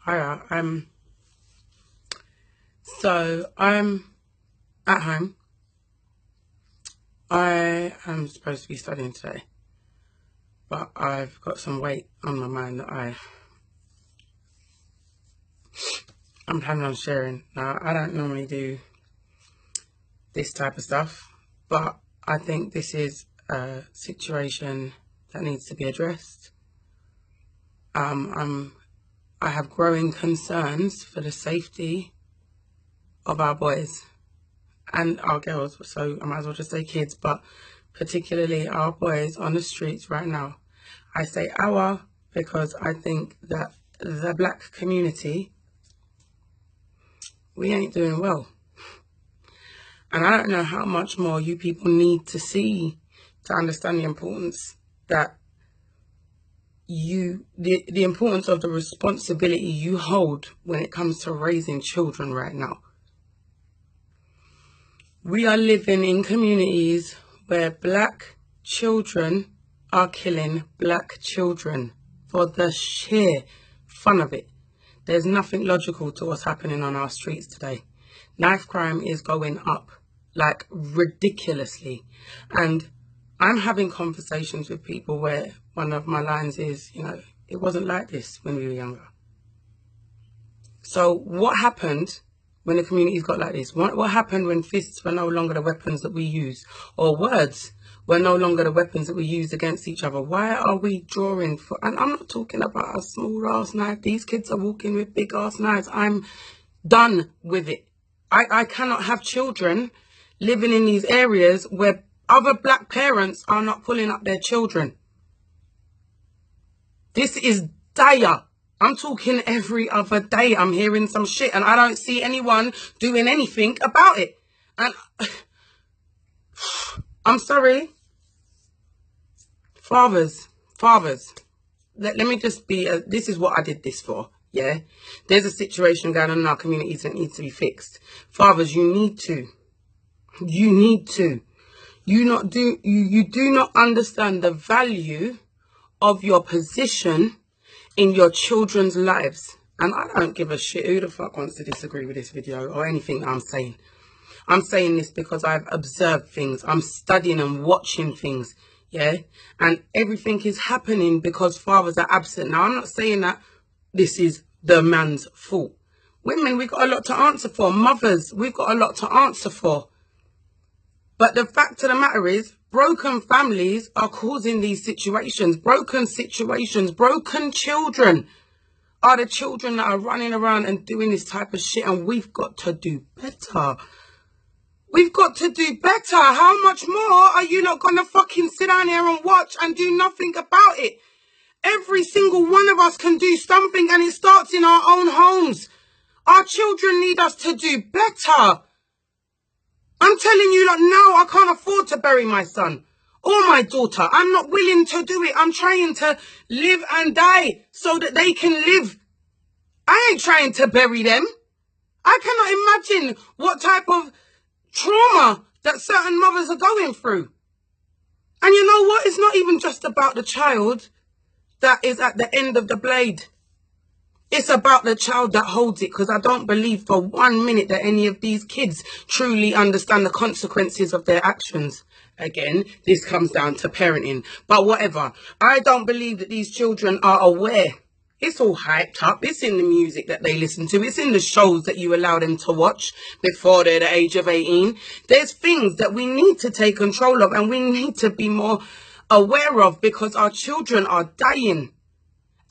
Hiya. So I'm at home. I am supposed to be studying today, but I've got some weight on my mind that I'm planning on sharing. Now, I don't normally do this type of stuff, but I think this is a situation that needs to be addressed. I have growing concerns for the safety of our boys and our girls, so I might as well just say kids, but particularly our boys on the streets right now. I say our because I think that the black community, we ain't doing well. And I don't know how much more you people need to see to understand the importance that the importance of the responsibility you hold when it comes to raising children right now. We are living in communities where black children are killing black children for the sheer fun of it. There's nothing logical to what's happening on our streets today. Knife crime is going up like ridiculously. And I'm having conversations with people where one of my lines is, it wasn't like this when we were younger. So what happened when the communities got like this? What happened when fists were no longer the weapons that we use, or words were no longer the weapons that we use against each other? Why are we drawing for, and I'm not talking about a small ass knife. These kids are walking with big ass knives. I'm done with it. I cannot have children living in these areas where other black parents are not pulling up their children. This is dire. I'm talking every other day. I'm hearing some shit and I don't see anyone doing anything about it. And I'm sorry. Fathers, let me just be, this is what I did this for. Yeah. There's a situation going on in our communities that needs to be fixed. Fathers, you do not understand the value of your position in your children's lives. And I don't give a shit who the fuck wants to disagree with this video or anything that I'm saying. I'm saying this because I've observed things. I'm studying and watching things. Yeah. And everything is happening because fathers are absent. Now, I'm not saying that this is the man's fault. Women, we've got a lot to answer for. Mothers, we've got a lot to answer for. But the fact of the matter is, broken families are causing these situations. Broken situations, broken children are the children that are running around and doing this type of shit. And we've got to do better. We've got to do better. How much more are you not going to fucking sit down here and watch and do nothing about it? Every single one of us can do something, and it starts in our own homes. Our children need us to do better. I'm telling you, like, no, I can't afford to bury my son or my daughter. I'm not willing to do it. I'm trying to live and die so that they can live. I ain't trying to bury them. I cannot imagine what type of trauma that certain mothers are going through. And you know what? It's not even just about the child that is at the end of the blade. It's about the child that holds it, because I don't believe for 1 minute that any of these kids truly understand the consequences of their actions. Again, this comes down to parenting. But whatever. I don't believe that these children are aware. It's all hyped up. It's in the music that they listen to. It's in the shows that you allow them to watch before they're the age of 18. There's things that we need to take control of and we need to be more aware of, because our children are dying.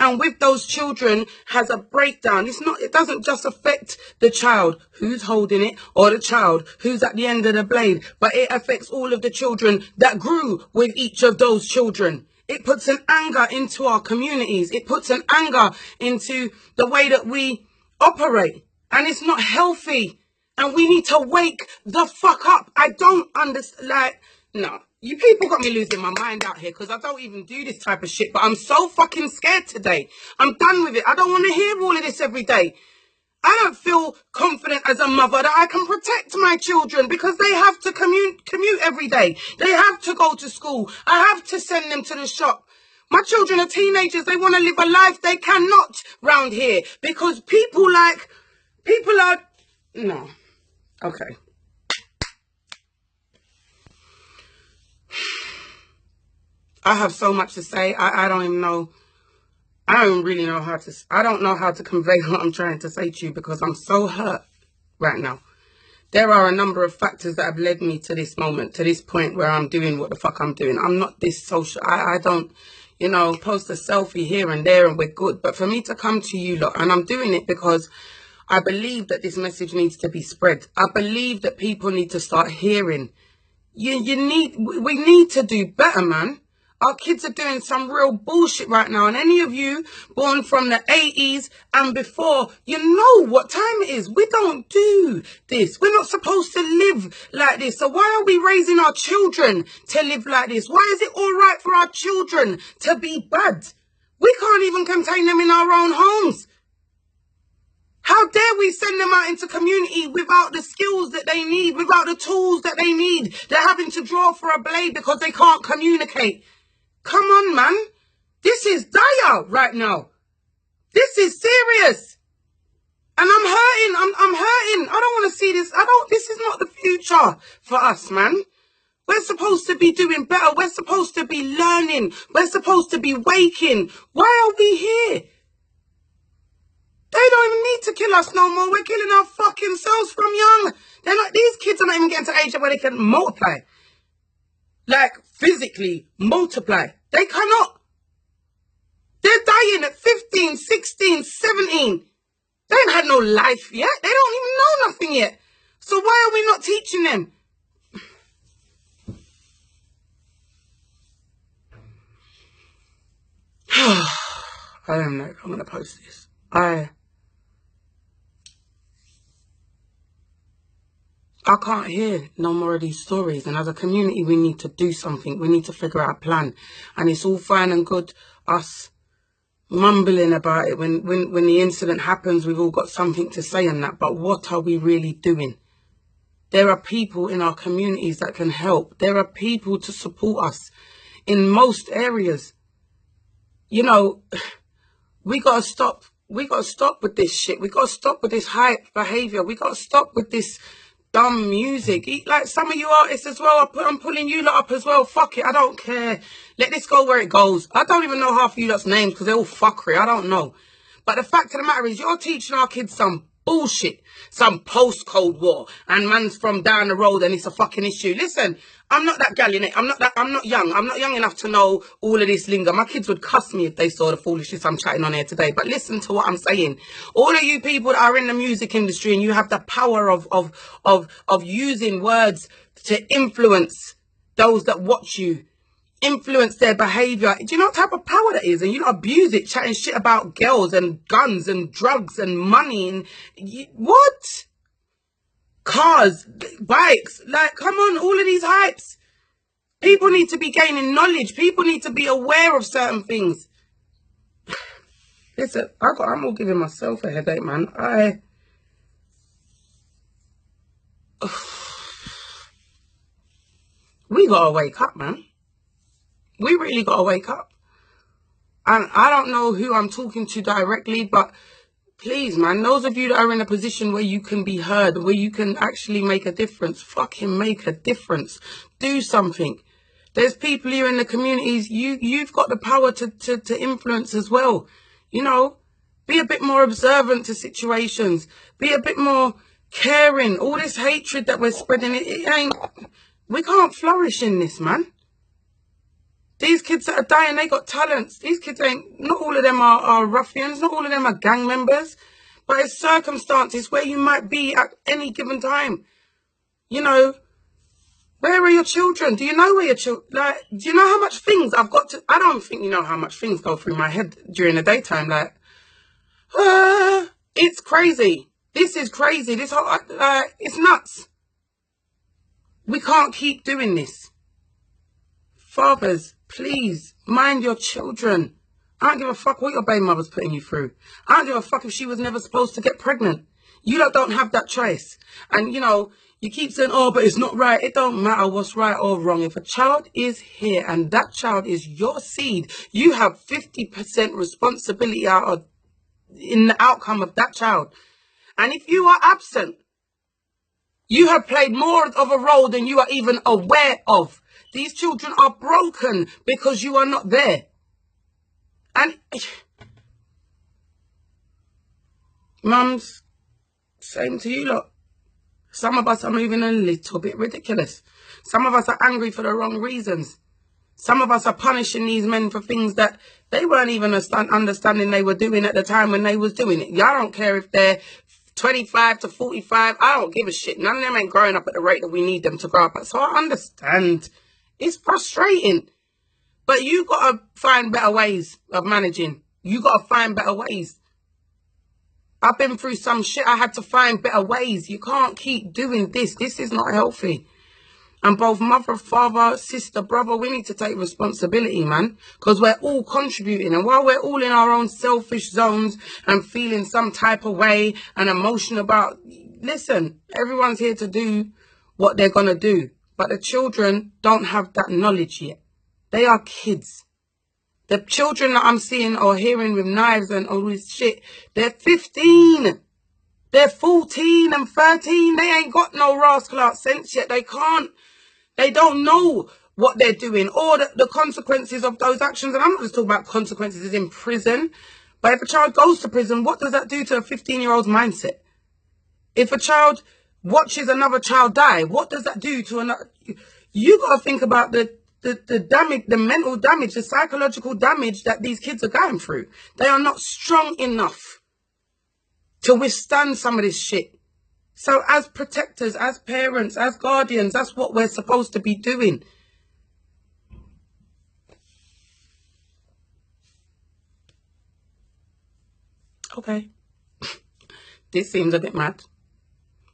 And with those children has a breakdown. It doesn't just affect the child who's holding it or the child who's at the end of the blade, but it affects all of the children that grew with each of those children. It puts an anger into our communities. It puts an anger into the way that we operate. And it's not healthy. And we need to wake the fuck up. I don't understand. No. You people got me losing my mind out here, because I don't even do this type of shit. But I'm so fucking scared today. I'm done with it. I don't want to hear all of this every day. I don't feel confident as a mother that I can protect my children, because they have to commute every day. They have to go to school. I have to send them to the shop. My children are teenagers. They want to live a life they cannot round here because people are, no. Okay. I have so much to say. I don't even know. I don't really know how to, I don't know how to convey what I'm trying to say to you because I'm so hurt right now. There are a number of factors that have led me to this moment, to this point where I'm doing what the fuck I'm doing. I'm not this social. I don't, you know, post a selfie here and there and we're good. But for me to come to you lot, and I'm doing it because I believe that this message needs to be spread. I believe that people need to start hearing. We need to do better, man. Our kids are doing some real bullshit right now. And any of you born from the 80s and before, you know what time it is. We don't do this. We're not supposed to live like this. So why are we raising our children to live like this? Why is it all right for our children to be bad? We can't even contain them in our own homes. How dare we send them out into community without the skills that they need, without the tools that they need? They're having to draw for a blade because they can't communicate. Come on, man. This is dire right now. This is serious. And I'm hurting. I'm hurting. I don't want to see this. This is not the future for us, man. We're supposed to be doing better. We're supposed to be learning. We're supposed to be waking. Why are we here? They don't even need to kill us no more. We're killing our fucking selves from young. These kids are not even getting to age where they can multiply. Like, physically multiply. They cannot. They're dying at 15, 16, 17. They ain't had no life yet. They don't even know nothing yet. So why are we not teaching them? I'm going to post this. I can't hear no more of these stories. And as a community, we need to do something. We need to figure out a plan. And it's all fine and good, us mumbling about it. When the incident happens, we've all got something to say on that. But what are we really doing? There are people in our communities that can help. There are people to support us in most areas. You know, we got to stop. We got to stop with this shit. We got to stop with this hype behavior. We got to stop with this dumb music. Like some of you artists as well, I'm pulling you lot up as well. Fuck it, I don't care. Let this go where it goes. I don't even know half of you lot's names because they're all fuckery. I don't know. But the fact of the matter is, you're teaching our kids some bullshit, some post-Cold War, and man's from down the road and it's a fucking issue. Listen, I'm not that gal, innit? I'm not young. I'm not young enough to know all of this lingo. My kids would cuss me if they saw the foolishness I'm chatting on here today. But listen to what I'm saying. All of you people that are in the music industry and you have the power of using words to influence those that watch you, influence their behavior. Do you know what type of power that is? And you don't abuse it, chatting shit about girls and guns and drugs and money and what? Cars, bikes, like, come on, all of these hypes. People need to be gaining knowledge. People need to be aware of certain things. Listen, I'm all giving myself a headache, man. We gotta wake up, man. We really got to wake up. And I don't know who I'm talking to directly, but please, man, those of you that are in a position where you can be heard, where you can actually make a difference, fucking make a difference. Do something. There's people here in the communities, you've got the power to influence as well. You know, be a bit more observant to situations. Be a bit more caring. All this hatred that we're spreading, we can't flourish in this, man. These kids that are dying, they got talents. These kids not all of them are ruffians, not all of them are gang members. But it's circumstances where you might be at any given time. You know, where are your children? Do you know where your children, like, do you know how much things I've got to, I don't think you know how much things go through my head during the daytime. Like, it's crazy. This is crazy. This whole, it's nuts. We can't keep doing this. Fathers, please mind your children. I don't give a fuck what your baby mother's putting you through. I don't give a fuck if she was never supposed to get pregnant. You don't have that choice. And, you know, you keep saying, oh, but it's not right. It don't matter what's right or wrong. If a child is here and that child is your seed, you have 50% responsibility in the outcome of that child. And if you are absent, you have played more of a role than you are even aware of. These children are broken because you are not there. And mums, same to you lot. Some of us are moving a little bit ridiculous. Some of us are angry for the wrong reasons. Some of us are punishing these men for things that they weren't even understanding they were doing at the time when they was doing it. Y'all don't care if they're 25 to 45. I don't give a shit. None of them ain't growing up at the rate that we need them to grow up at. So I understand. It's frustrating. But you got to find better ways of managing. You got to find better ways. I've been through some shit. I had to find better ways. You can't keep doing this. This is not healthy. And both mother, father, sister, brother, we need to take responsibility, man. Because we're all contributing. And while we're all in our own selfish zones and feeling some type of way and emotion about... Listen, everyone's here to do what they're going to do. But the children don't have that knowledge yet. They are kids. The children that I'm seeing or hearing with knives and all this shit, they're 15. They're 14 and 13. They ain't got no rascal out sense yet. They can't. They don't know what they're doing or the consequences of those actions. And I'm not just talking about consequences in prison. But if a child goes to prison, what does that do to a 15-year-old's mindset? If a child watches another child die, what does that do to another? You got to think about the damage, the mental damage, the psychological damage that these kids are going through. They are not strong enough to withstand some of this shit. So as protectors, as parents, as guardians, that's what we're supposed to be doing. Okay. This seems a bit mad.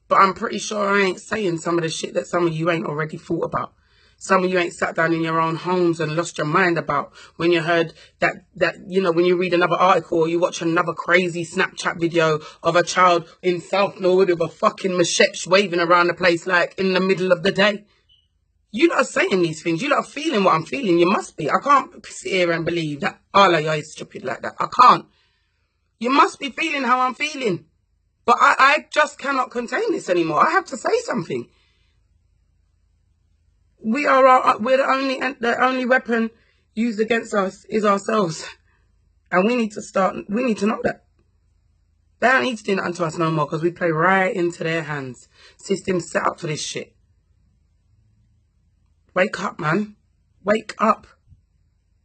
But I'm pretty sure I ain't saying some of the shit that some of you ain't already thought about. Some of you ain't sat down in your own homes and lost your mind about when you heard that you know, when you read another article or you watch another crazy Snapchat video of a child in South Norwood with a fucking machete waving around the place like in the middle of the day. You lot are saying these things. You lot are feeling what I'm feeling. You must be. I can't sit here and believe that all of you is stupid like that. I can't. You must be feeling how I'm feeling. But I just cannot contain this anymore. I have to say something. We're the only weapon used against us is ourselves. And we need to know that. They don't need to do nothing to us no more because we play right into their hands. System set up for this shit. Wake up, man. Wake up.